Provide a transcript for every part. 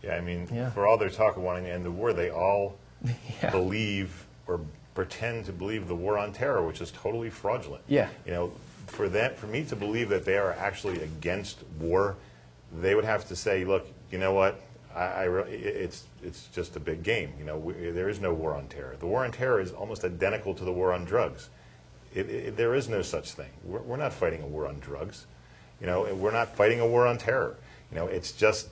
Yeah, I mean, for all their talk of wanting to end the war, they all believe or pretend to believe the war on terror, which is totally fraudulent. Yeah. You know, for me to believe that they are actually against war, they would have to say, look, you know what? It's just a big game. You know, there is no war on terror. The war on terror is almost identical to the war on drugs. There is no such thing. We're not fighting a war on drugs. You know, we're not fighting a war on terror. You know, it's just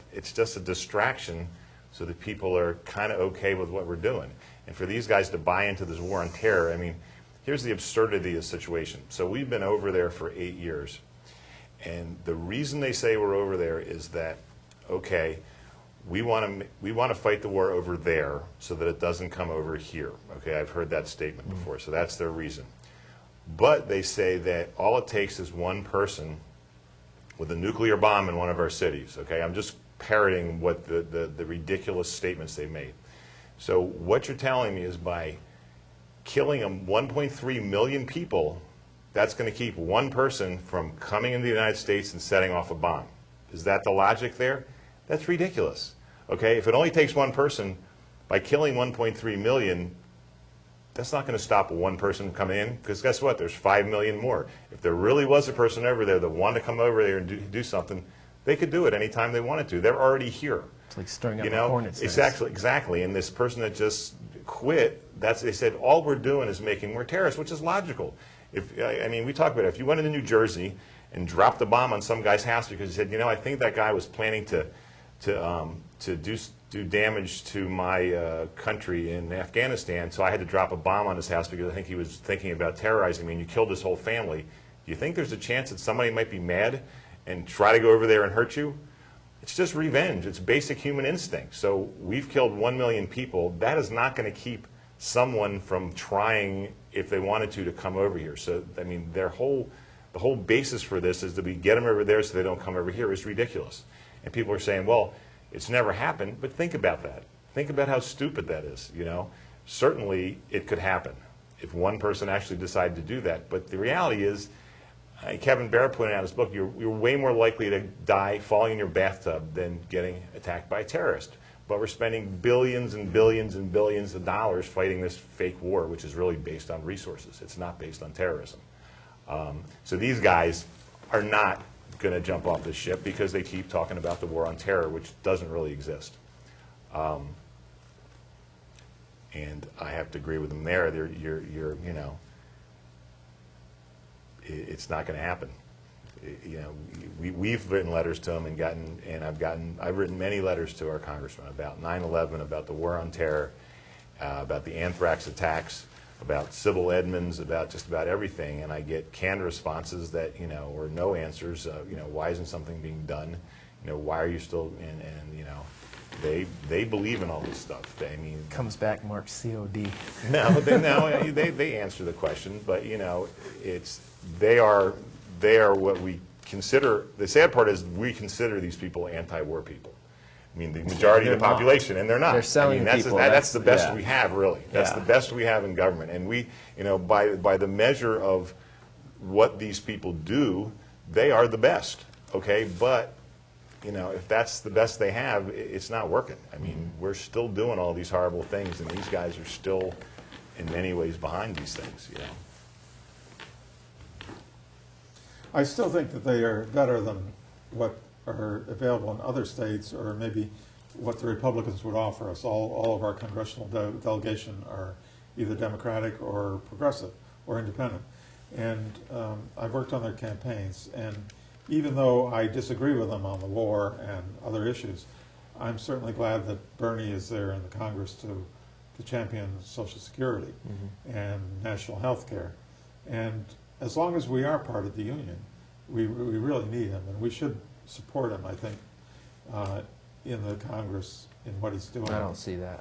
a distraction so that people are kind of okay with what we're doing. And for these guys to buy into this war on terror, I mean, here's the absurdity of the situation. So we've been over there for 8 years. And the reason they say we're over there is that, okay, we want to fight the war over there so that it doesn't come over here. Okay, I've heard that statement before, so that's their reason. But they say that all it takes is one person with a nuclear bomb in one of our cities. Okay, I'm just parroting what the ridiculous statements they made. So what you're telling me is by killing 1.3 million people, that's going to keep one person from coming into the United States and setting off a bomb. Is that the logic there? That's ridiculous. Okay, if it only takes one person, by killing 1.3 million, that's not going to stop one person from coming in, because guess what? There's 5 million more. If there really was a person over there that wanted to come over there and do something, they could do it anytime they wanted to. They're already here. It's like stirring up a hornet's nest. Exactly. And this person that just quit, they said, all we're doing is making more terrorists, which is logical. I mean, we talk about it. If you went into New Jersey and dropped a bomb on some guy's house because he said, you know, I think that guy was planning to do damage to my country in Afghanistan, so I had to drop a bomb on his house because I think he was thinking about terrorizing me, and you killed his whole family. Do you think there's a chance that somebody might be mad and try to go over there and hurt you? It's just revenge. It's basic human instinct. So we've killed 1 million people. That is not going to keep someone from trying, if they wanted to come over here. So, I mean, the whole basis for this is that we get them over there so they don't come over here is ridiculous. And people are saying, well, it's never happened, but think about that. Think about how stupid that is, you know. Certainly it could happen if one person actually decided to do that. But the reality is, Kevin Barrett pointed out in his book, you're way more likely to die falling in your bathtub than getting attacked by a terrorist. But we're spending billions and billions and billions of dollars fighting this fake war, which is really based on resources. It's not based on terrorism. So these guys are not going to jump off this ship because they keep talking about the war on terror, which doesn't really exist. And I have to agree with them there. You know, it's not going to happen. You know, we've written letters to them I've written many letters to our congressman about 9/11, about the war on terror, about the anthrax attacks, about Sybil Edmonds, about just about everything, and I get canned responses that, you know, or no answers. You know, why isn't something being done? You know, why are you still? And you know, they believe in all this stuff. I mean, comes back marked COD. No, they answer the question, but you know, they are what we consider. The sad part is we consider these people anti-war people. I mean, the majority of the population, and they're not. They're selling people. That's the best we have, really. That's the best we have in government. And we, you know, by the measure of what these people do, they are the best. Okay, but you know, if that's the best they have, it's not working. I mean, we're still doing all these horrible things, and these guys are still, in many ways, behind these things. You know. I still think that they are better than what are available in other states, or maybe what the Republicans would offer us. All of our congressional delegation are either Democratic or progressive or independent. And I've worked on their campaigns, and even though I disagree with them on the war and other issues, I'm certainly glad that Bernie is there in the Congress to champion Social Security and national health care. And as long as we are part of the union, we really need him, and we should support him, I think, in the Congress in what he's doing. I don't see that.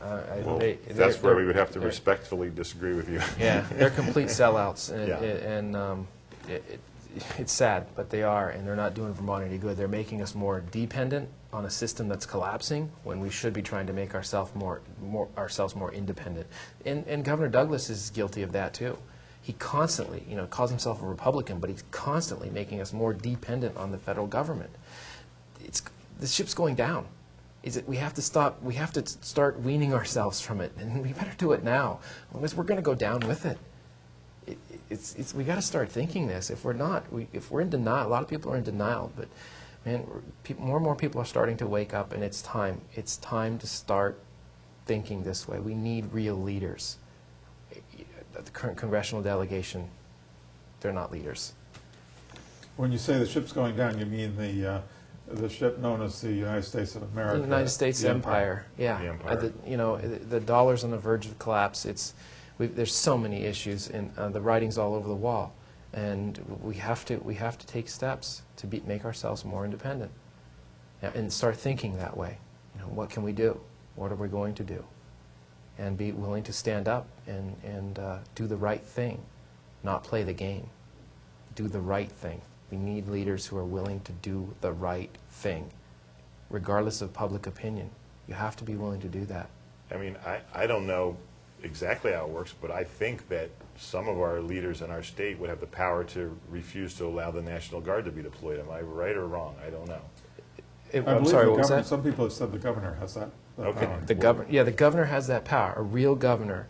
That's where we would have to respectfully disagree with you. Yeah, they're complete sellouts, and it's sad, but they are, and they're not doing Vermont any good. They're making us more dependent on a system that's collapsing when we should be trying to make ourselves more independent. And Governor Douglas is guilty of that too. He constantly, you know, calls himself a Republican, but he's constantly making us more dependent on the federal government. The ship's going down. is that we have to start weaning ourselves from it, and we better do it now, because we're going to go down with it. We got to start thinking this. If we're not, if we're in denial, a lot of people are in denial, but man, more and more people are starting to wake up, and it's time. It's time to start thinking this way. We need real leaders. The current congressional delegation, they're not leaders. When you say the ship's going down, you mean the ship known as the United States of America? The United States Empire. Yeah. The empire. You know, the dollar's on the verge of collapse. There's so many issues, and the writing's all over the wall, and we have to take steps to make ourselves more independent, and start thinking that way. You know, what can we do? What are we going to do? And be willing to stand up and do the right thing, not play the game. Do the right thing. We need leaders who are willing to do the right thing, regardless of public opinion. You have to be willing to do that. I mean, I don't know exactly how it works, but I think that some of our leaders in our state would have the power to refuse to allow the National Guard to be deployed. Am I right or wrong? I don't know. I'm sorry, what was that? Some people have said the governor has that Okay. power. The governor has that power. A real governor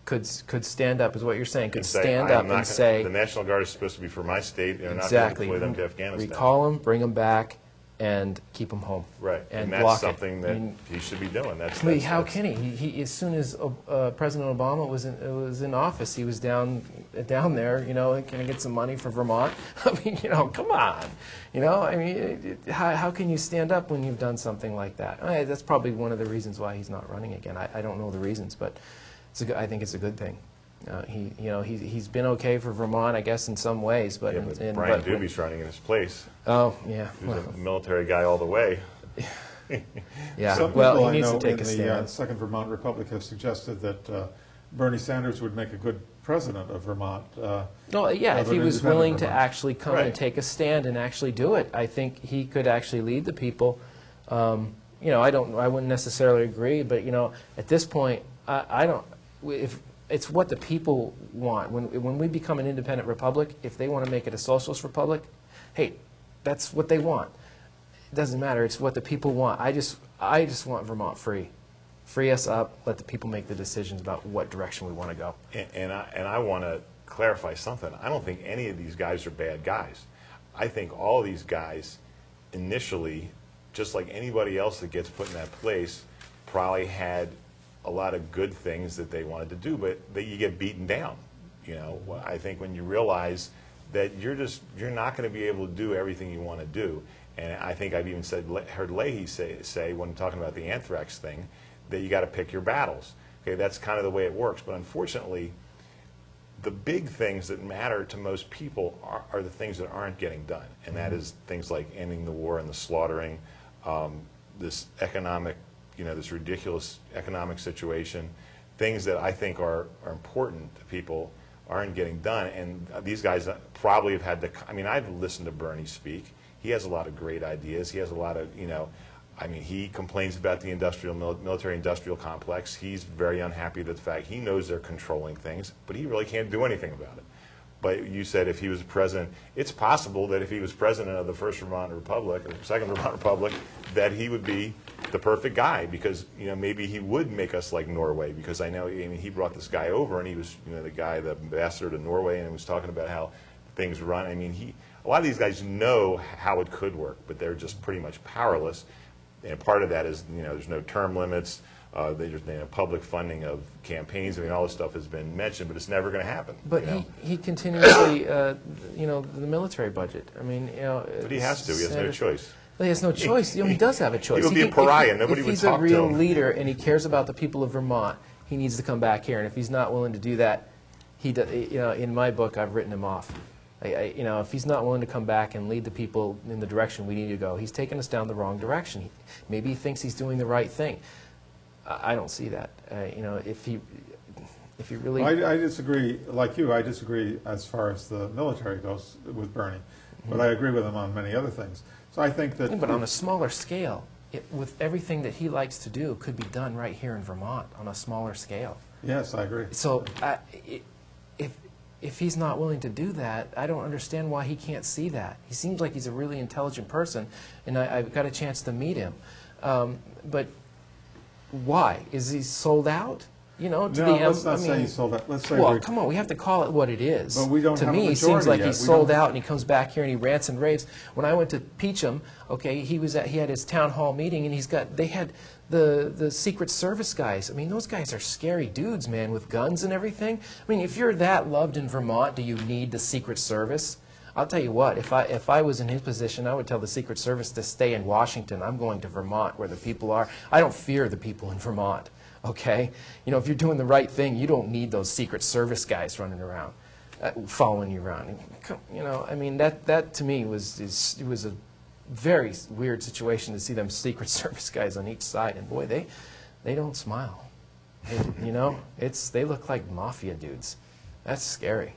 could stand up, is what you're saying, could stand up and say, the National Guard is supposed to be for my state, and exactly, not to deploy them to Afghanistan. recall them, bring them back, and keep them home. Right, and that's block something it. that he should be doing. How can he? He? As soon as President Obama was in office, he was down there. You know, can I get some money for Vermont? I mean, you know, come on. You know, I mean, how can you stand up when you've done something like that? That's probably one of the reasons why he's not running again. I don't know the reasons, but I think it's a good thing. He's been okay for Vermont, I guess, in some ways, but Brian Doobie's running in his place. Oh yeah, He's a military guy all the way. Yeah. Some Well, people he needs I know to take in a the stand. Second Vermont Republic have suggested that Bernie Sanders would make a good president of Vermont. No, yeah, if he was willing to actually come Right. and take a stand and actually do it, I think he could actually lead the people. You know, I wouldn't necessarily agree, but you know, at this point, I don't. If it's what the people want, when we become an independent republic, if they want to make it a socialist republic, hey, that's what they want. It doesn't matter. It's what the people want. I just want Vermont free. Free us up. Let the people make the decisions about what direction we want to go. And I want to clarify something. I don't think any of these guys are bad guys. I think all of these guys initially, just like anybody else that gets put in that place, probably had a lot of good things that they wanted to do, but that you get beaten down. You know, I think when you realize that you're not going to be able to do everything you want to do, and I think I've even heard Leahy say when talking about the anthrax thing, that you got to pick your battles. Okay, that's kind of the way it works. But unfortunately, the big things that matter to most people are the things that aren't getting done, and that is things like ending the war and the slaughtering, this economic, you know, this ridiculous economic situation, things that I think are important to people aren't getting done. And these guys probably have had I mean, I've listened to Bernie speak. He has a lot of great ideas. He has a lot of, you know, I mean, he complains about the military-industrial complex. He's very unhappy with the fact he knows they're controlling things, but he really can't do anything about it. But you said if he was president, it's possible that if he was president of the First Vermont Republic or Second Vermont Republic, that he would be the perfect guy, because you know maybe he would make us like Norway, because I know, I mean, he brought this guy over and he was, you know, the ambassador to Norway, and he was talking about how things run. I mean, a lot of these guys know how it could work, but they're just pretty much powerless. And part of that is, you know, there's no term limits. There's public funding of campaigns. I mean, all this stuff has been mentioned, but it's never going to happen. But you know? he continuously, you know, the military budget. I mean, you know. But he has to. He has no choice. Well, he has no choice. You know, he does have a choice. He would be a pariah. Nobody would talk to him. If he's a real leader and he cares about the people of Vermont, he needs to come back here. And if he's not willing to do that, you know, in my book, I've written him off. You know, if he's not willing to come back and lead the people in the direction we need to go, he's taking us down the wrong direction. Maybe he thinks he's doing the right thing. I don't see that. You know, if he really... I disagree, like you, I disagree as far as the military goes with Bernie, but I agree with him on many other things. So I think that... But on a smaller scale, with everything that he likes to do, could be done right here in Vermont on a smaller scale. Yes, I agree. So if he's not willing to do that, I don't understand why he can't see that. He seems like he's a really intelligent person, and I've got a chance to meet him. But why? Is he sold out? You know, to No, the let's not say he's sold out. Let's say well, we're, come on, we have to call it what it is. But we don't to have a me, it seems majority like yet. he's We sold don't- out, and he comes back here and he rants and raves. When I went to Peacham, okay, he had his town hall meeting, and they had the Secret Service guys. I mean, those guys are scary dudes, man, with guns and everything. I mean, if you're that loved in Vermont, do you need the Secret Service? I'll tell you what, if I was in his position, I would tell the Secret Service to stay in Washington. I'm going to Vermont where the people are. I don't fear the people in Vermont, okay? You know, if you're doing the right thing, you don't need those Secret Service guys running around, following you around. You know, I mean, that to me was a very weird situation to see them Secret Service guys on each side. And boy, they don't smile. You know, they look like mafia dudes. That's scary.